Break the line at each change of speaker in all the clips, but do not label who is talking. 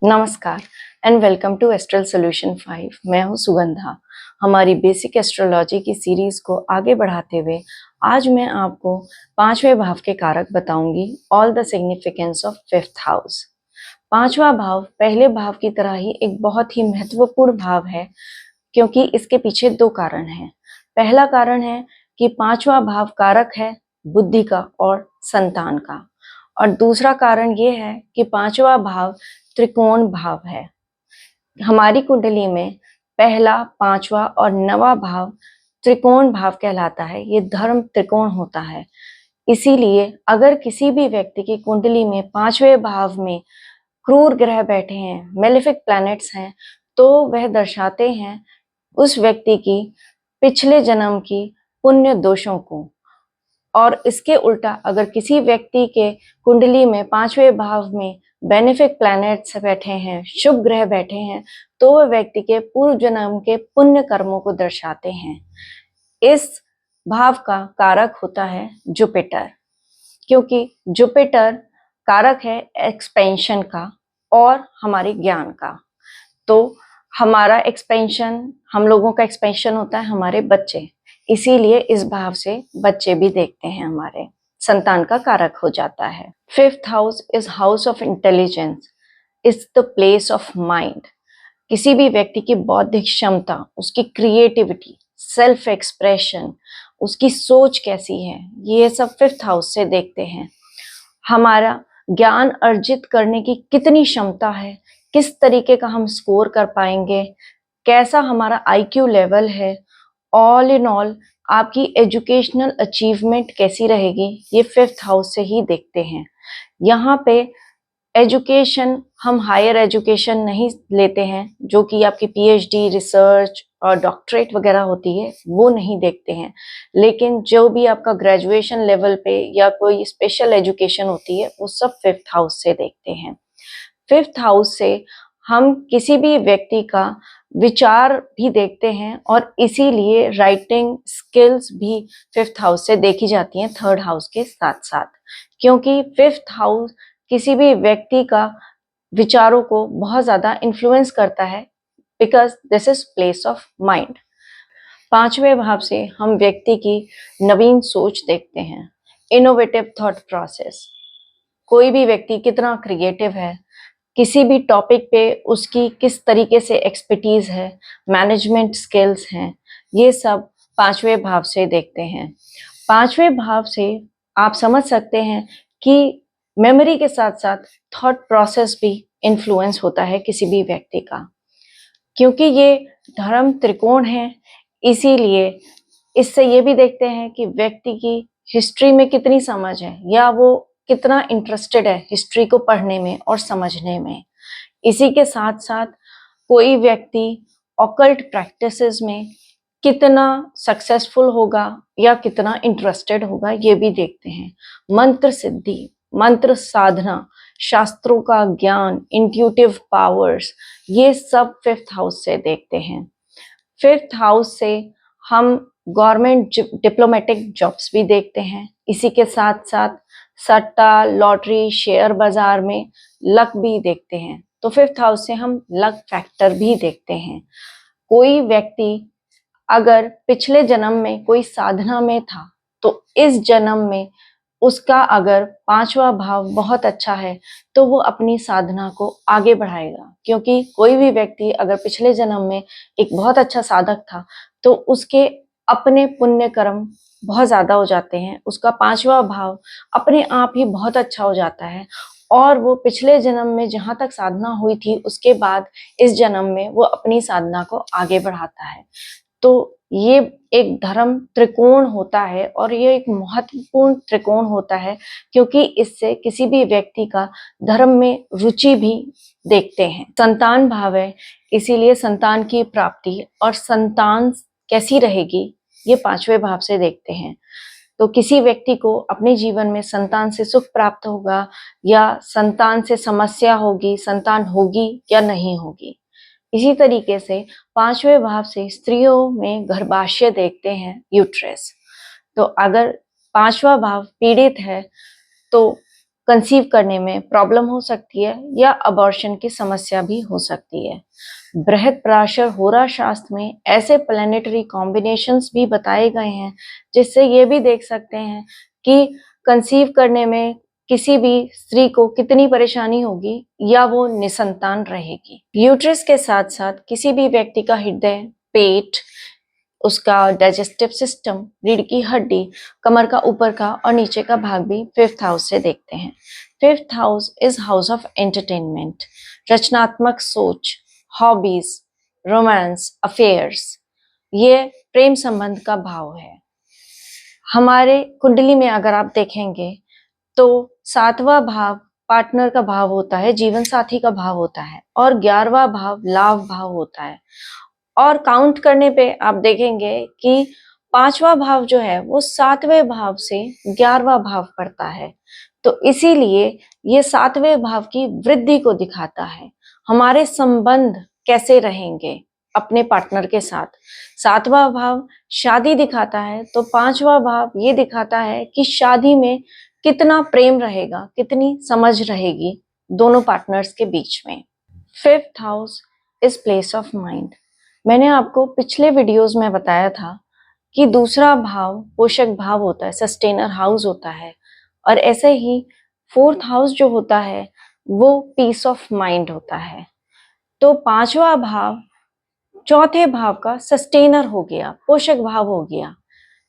नमस्कार and welcome to astral solution 5। मैं हूं सुगंधा। हमारी बेसिक एस्ट्रोलॉजी की सीरीज को आगे बढ़ाते हुए आज मैं आपको पांचवें भाव के कारक बताऊंगी। All the significance of fifth house. पांचवा भाव पहले भाव की तरह ही एक बहुत ही महत्वपूर्ण भाव है, क्योंकि इसके पीछे दो कारण हैं। पहला कारण है कि पांचवा भाव कारक है बुद्धि का और संतान का, और दूसरा कारण ये है कि पांचवा भाव त्रिकोण भाव है। हमारी कुंडली में पहला, पांचवा और नवा भाव त्रिकोण भाव कहलाता है। ये धर्म त्रिकोण होता है। इसीलिए अगर किसी भी व्यक्ति की कुंडली में पांचवें भाव में क्रूर ग्रह बैठे हैं, मेलेफिक प्लैनेट्स हैं, तो वह दर्शाते हैं उस व्यक्ति की पिछले जन्म की पुण्य दोषों को। और इसके उल्टा अगर किसी व्यक्ति के कुंडली में पांचवें भाव में बेनिफिक प्लैनेट्स बैठे हैं, शुभ ग्रह बैठे हैं, तो वह व्यक्ति के पूर्व जन्म के पुण्य कर्मों को दर्शाते हैं। इस भाव का कारक होता है जुपिटर, क्योंकि जुपिटर कारक है एक्सपेंशन का और हमारे ज्ञान का। तो हमारा एक्सपेंशन, हम लोगों का एक्सपेंशन होता है हमारे बच्चे, इसीलिए इस भाव से बच्चे भी देखते हैं, हमारे संतान का कारक हो जाता है। Fifth house is house of intelligence, is the place of mind. किसी भी व्यक्ति की बौद्धिक क्षमता, उसकी क्रिएटिविटी, सेल्फ एक्सप्रेशन, उसकी सोच कैसी है, ये सब फिफ्थ हाउस से देखते हैं। हमारा ज्ञान अर्जित करने की कितनी क्षमता है, किस तरीके का हम स्कोर कर पाएंगे, कैसा हमारा आईक्यू लेवल है, ऑल इन ऑल आपकी एजुकेशनल अचीवमेंट कैसी रहेगी, ये फिफ्थ हाउस से ही देखते हैं। यहाँ पे एजुकेशन, हम हायर एजुकेशन नहीं लेते हैं, जो कि आपकी पीएचडी, रिसर्च और डॉक्टरेट वगैरह होती है, वो नहीं देखते हैं। लेकिन जो भी आपका ग्रेजुएशन लेवल पे या कोई स्पेशल एजुकेशन होती है, वो सब फिफ्थ हाउस से देखते हैं। फिफ्थ हाउस से हम किसी भी व्यक्ति का विचार भी देखते हैं, और इसीलिए राइटिंग स्किल्स भी फिफ्थ हाउस से देखी जाती हैं, थर्ड हाउस के साथ साथ। क्योंकि फिफ्थ हाउस किसी भी व्यक्ति का विचारों को बहुत ज्यादा इन्फ्लुएंस करता है, because this is place of mind. पांचवें भाव से हम व्यक्ति की नवीन सोच देखते हैं, इनोवेटिव थॉट प्रोसेस। कोई भी व्यक्ति कितना क्रिएटिव है, किसी भी टॉपिक पे उसकी किस तरीके से एक्सपर्टीज है, मैनेजमेंट स्किल्स हैं, ये सब पांचवें भाव से देखते हैं। पांचवें भाव से आप समझ सकते हैं कि मेमोरी के साथ साथ थॉट प्रोसेस भी इन्फ्लुएंस होता है किसी भी व्यक्ति का। क्योंकि ये धर्म त्रिकोण है, इसीलिए इससे ये भी देखते हैं कि व्यक्ति की हिस्ट्री में कितनी समझ है, या वो कितना इंटरेस्टेड है हिस्ट्री को पढ़ने में और समझने में। इसी के साथ साथ कोई व्यक्ति ऑकल्ट प्रैक्टिसेस में कितना सक्सेसफुल होगा या कितना इंटरेस्टेड होगा, ये भी देखते हैं। मंत्र सिद्धि, मंत्र साधना, शास्त्रों का ज्ञान, इंट्यूटिव पावर्स, ये सब फिफ्थ हाउस से देखते हैं। फिफ्थ हाउस से हम गवर्नमेंट डिप्लोमेटिक जॉब्स भी देखते हैं। इसी के साथ साथ सट्टा, लॉटरी, शेयर बाजार में लक भी देखते हैं। तो फिफ्थ हाउस से हम लक फैक्टर भी देखते हैं। कोई व्यक्ति अगर पिछले जन्म में कोई साधना में था, तो इस जन्म में उसका अगर पांचवा भाव बहुत अच्छा है, तो वो अपनी साधना को आगे बढ़ाएगा। क्योंकि कोई भी व्यक्ति अगर पिछले जन्म में एक बहुत अच्छा साधक था, तो उसके अपने पुण्य कर्म बहुत ज्यादा हो जाते हैं, उसका पांचवा भाव अपने आप ही बहुत अच्छा हो जाता है, और वो पिछले जन्म में जहां तक साधना हुई थी, उसके बाद इस जन्म में वो अपनी साधना को आगे बढ़ाता है। तो ये एक धर्म त्रिकोण होता है, और ये एक महत्वपूर्ण त्रिकोण होता है, क्योंकि इससे किसी भी व्यक्ति का धर्म में रुचि भी देखते हैं। संतान भाव है, इसीलिए संतान की प्राप्ति और संतान कैसी रहेगी, ये पांचवें भाव से देखते हैं। तो किसी व्यक्ति को अपने जीवन में संतान से सुख प्राप्त होगा या संतान से समस्या होगी, संतान होगी या नहीं होगी। इसी तरीके से पांचवें भाव से स्त्रियों में गर्भाशय देखते हैं, यूट्रस। तो अगर पांचवा भाव पीड़ित है, तो कंसीव करने में प्रॉब्लम हो सकती है या अबॉर्शन की समस्या भी हो सकती है। बृहत्पराशर होरा शास्त्र में ऐसे प्लैनेटरी कॉम्बिनेशंस भी बताए गए हैं जिससे ये भी देख सकते हैं कि कंसीव करने में किसी भी स्त्री को कितनी परेशानी होगी या वो निसंतान रहेगी। यूट्रस के साथ साथ किसी भी व्यक्ति का हृदय, पेट, उसका डाइजेस्टिव सिस्टम, रीढ़ की हड्डी, कमर का ऊपर का और नीचे का भाग भी फिफ्थ हाउस से देखते हैं। Fifth house is house of entertainment, रचनात्मक सोच, हॉबीज, रोमांस, अफेयर्स, ये प्रेम संबंध का भाव है। हमारे कुंडली में अगर आप देखेंगे तो 7वां भाव पार्टनर का भाव होता है, जीवन साथी का भाव होता है, और 11वां भाव लाभ भाव होता है। और काउंट करने पे आप देखेंगे कि 5वां भाव जो है वो 7वें भाव से 11वां भाव पड़ता है। तो इसीलिए ये 7वें भाव की वृद्धि को दिखाता है। हमारे संबंध कैसे रहेंगे अपने पार्टनर के साथ। 7वां भाव शादी दिखाता है, तो 5वां भाव ये दिखाता है कि शादी में कितना प्रेम रहेगा, कितनी समझ रहेगी दोनों पार्टनर्स के बीच में। Fifth house is place of mind. मैंने आपको पिछले वीडियोस में बताया था कि दूसरा भाव पोषक भाव होता है, सस्टेनर हाउस होता है, और ऐसे ही फोर्थ हाउस जो होता है वो पीस ऑफ माइंड होता है। तो 5वां भाव चौथे भाव का सस्टेनर हो गया, पोषक भाव हो गया।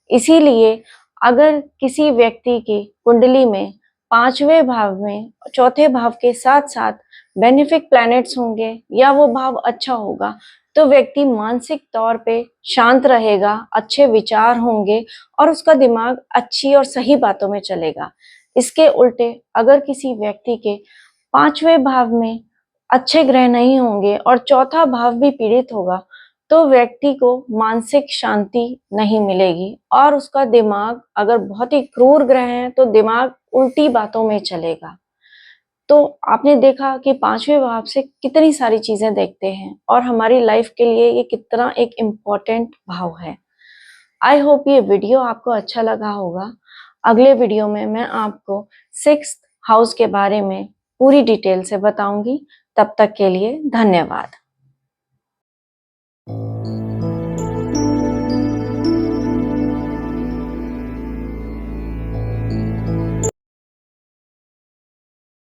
इसीलिए अगर किसी व्यक्ति की कुंडली में 5वें भाव में चौथे भाव के साथ साथ बेनिफिक प्लैनेट्स होंगे या वो भाव अच्छा होगा तो व्यक्ति मानसिक तौर पे शांत रहेगा, अच्छे विचार होंगे और उसका दिमाग अच्छी और सही बातों में चलेगा। इसके उल्टे अगर किसी व्यक्ति के 5वें भाव में अच्छे ग्रह नहीं होंगे और चौथा भाव भी पीड़ित होगा तो व्यक्ति को मानसिक शांति नहीं मिलेगी और उसका दिमाग, अगर बहुत ही क्रूर ग्रह है तो दिमाग उल्टी बातों में चलेगा। तो आपने देखा कि 5वें भाव से कितनी सारी चीजें देखते हैं और हमारी लाइफ के लिए ये कितना एक इम्पोर्टेंट भाव है। आई होप ये वीडियो आपको अच्छा लगा होगा। अगले वीडियो में मैं आपको 6th हाउस के बारे में पूरी डिटेल से बताऊंगी। तब तक के लिए धन्यवाद।